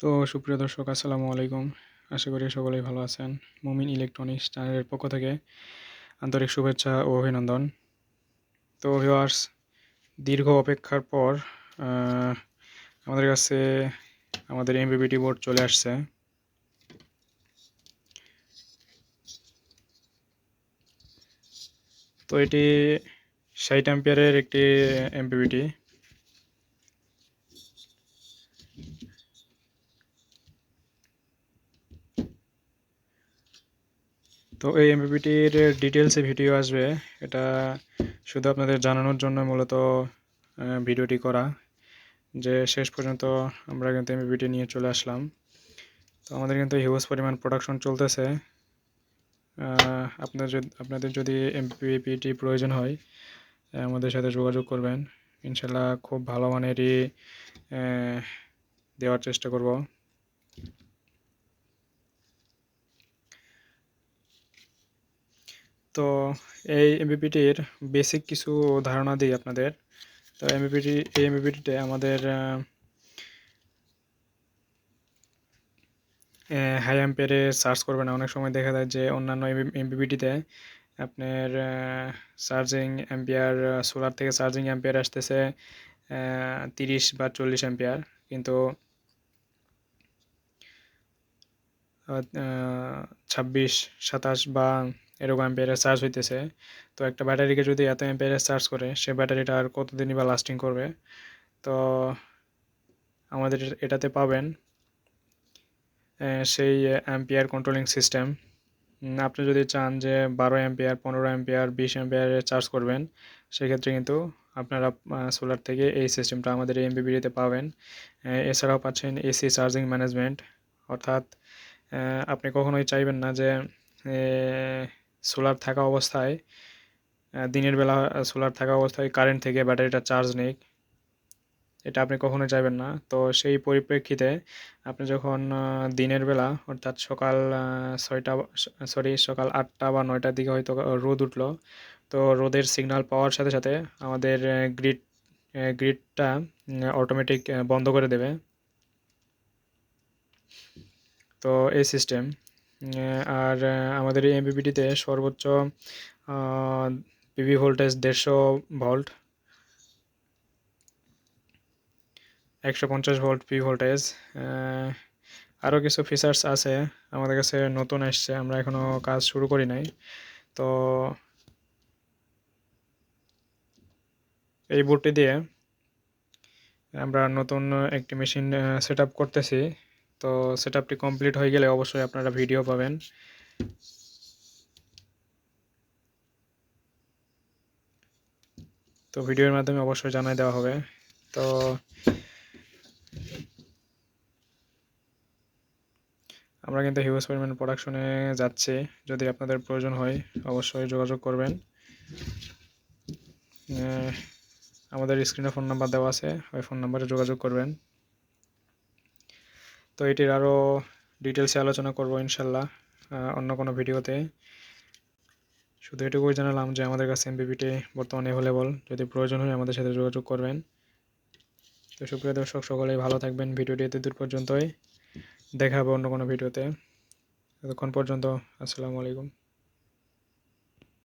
তো সুপ্রিয় দর্শক আসসালামু আলাইকুম। আশা করি সকলেই ভালো আছেন। মুমিন ইলেকট্রনিক্স চ্যানেলের পক্ষ থেকে আন্তরিক শুভেচ্ছা ও অভিনন্দন। তো ভিউয়ার্স, দীর্ঘ অপেক্ষার পর আহ, আমাদের কাছে আমাদের এমপিপিটি বোর্ড চলে আসছে। তো এটি 60 অ্যাম্পিয়ারের একটি এমপিপিটি। তো এই এমপিপিটির ডিটেলসে ভিডিও আসবে। এটা শুধু আপনাদের জানানোর জন্য মূলত ভিডিওটি করা, যে শেষ পর্যন্ত আমরা কিন্তু এমপিপিটি নিয়ে চলে আসলাম। তো আমাদের কিন্তু হিউজ পরিমাণ প্রোডাকশন চলতেছে। আপনাদের যদি এমপিপিটি প্রয়োজন হয় আমাদের সাথে যোগাযোগ করবেন। ইনশাল্লাহ খুব ভালো মানেরই দেওয়ার চেষ্টা করব। তো এই এমপিপিটির বেসিক কিছু ধারণা দিই আপনাদের। তো এই এমপিপিটিতে আমাদের হাই অ্যাম্পিয়ারে চার্জ করবে না। অনেক সময় দেখা যায় যে অন্যান্য এমপিপিটিতে আপনার চার্জিং অ্যাম্পিয়ার, সোলার থেকে চার্জিং অ্যাম্পিয়ার আসতেছে 30 বা 40 অ্যাম্পিয়ার, কিন্তু 26-27 বা এরকম অ্যাম্পিয়ারের চার্জ হইতেছে। তো একটা ব্যাটারিকে যদি এত অ্যাম্পিয়ারের চার্জ করে, সে ব্যাটারিটা আর কতদিনই বা লাস্টিং করবে? তো আমাদের এটাতে পাবেন সেই অ্যাম্পিয়ার কন্ট্রোলিং সিস্টেম। আপনি যদি চান যে 12 অ্যাম্পিয়ার, 15 অ্যাম্পিয়ার, 20 অ্যাম্পিয়ারে চার্জ করবেন, সেক্ষেত্রে কিন্তু আপনারা সোলার থেকে এই সিস্টেমটা আমাদের এই এমপিপিটিতে পাবেন। এছাড়াও পাচ্ছেন এসি চার্জিং ম্যানেজমেন্ট, অর্থাৎ আপনি কখনোই চাইবেন না যে সোলার থাকা অবস্থায়, দিনের বেলা সোলার থাকা অবস্থায় কারেন্ট থেকে ব্যাটারিটা চার্জ নিক, এটা আপনি কখনোই চাইবেন না। তো সেই পরিপ্রেক্ষিতে আপনি যখন দিনের বেলা অর্থাৎ সকাল 8টা বা 9টার দিকে হয়তো রোদ উঠলো, তো রোদের সিগন্যাল পাওয়ার সাথে সাথে আমাদের গ্রিডটা অটোমেটিক বন্ধ করে দেবে। তো এই সিস্টেম। আর আমাদের এই এমপিপিটিতে সর্বোচ্চ PV voltage 150 volt, 150 volt PV voltage. আরও কিছু ফিচার্স আছে আমাদের কাছে, নতুন এসছে, আমরা এখনও কাজ শুরু করি নাই। তো এই বোর্ডটি দিয়ে আমরা নতুন একটি মেশিন সেট আপ করতেছি। তো সেট আপটি কমপ্লিট হয়ে গেলে অবশ্যই আপনারা ভিডিও পাবেন। তো ভিডিওর মাধ্যমে অবশ্যই জানাই দেওয়া হবে। তো আমরা কিন্তু হিউজ পরিমাণ প্রোডাকশনে যাচ্ছি। যদি আপনাদের প্রয়োজন হয় অবশ্যই যোগাযোগ করবেন। আমাদের স্ক্রিনে ফোন নাম্বার দেওয়া আছে, ওই ফোন নাম্বারে যোগাযোগ করবেন। তো এটির আরও ডিটেলসে আলোচনা করব ইনশাল্লাহ অন্য কোনো ভিডিওতে। শুধু এটুকুই জানালাম যে আমাদের কাছে এমপিপিটি বর্তমানে অ্যাভেলেবল, যদি প্রয়োজন হয় আমাদের সাথে যোগাযোগ করবেন। তো সুপ্রিয় দর্শক, সকলেই ভালো থাকবেন। ভিডিওটি এত দূর পর্যন্তই, দেখা হবে অন্য কোনো ভিডিওতে। ততক্ষণ পর্যন্ত আসসালামু আলাইকুম।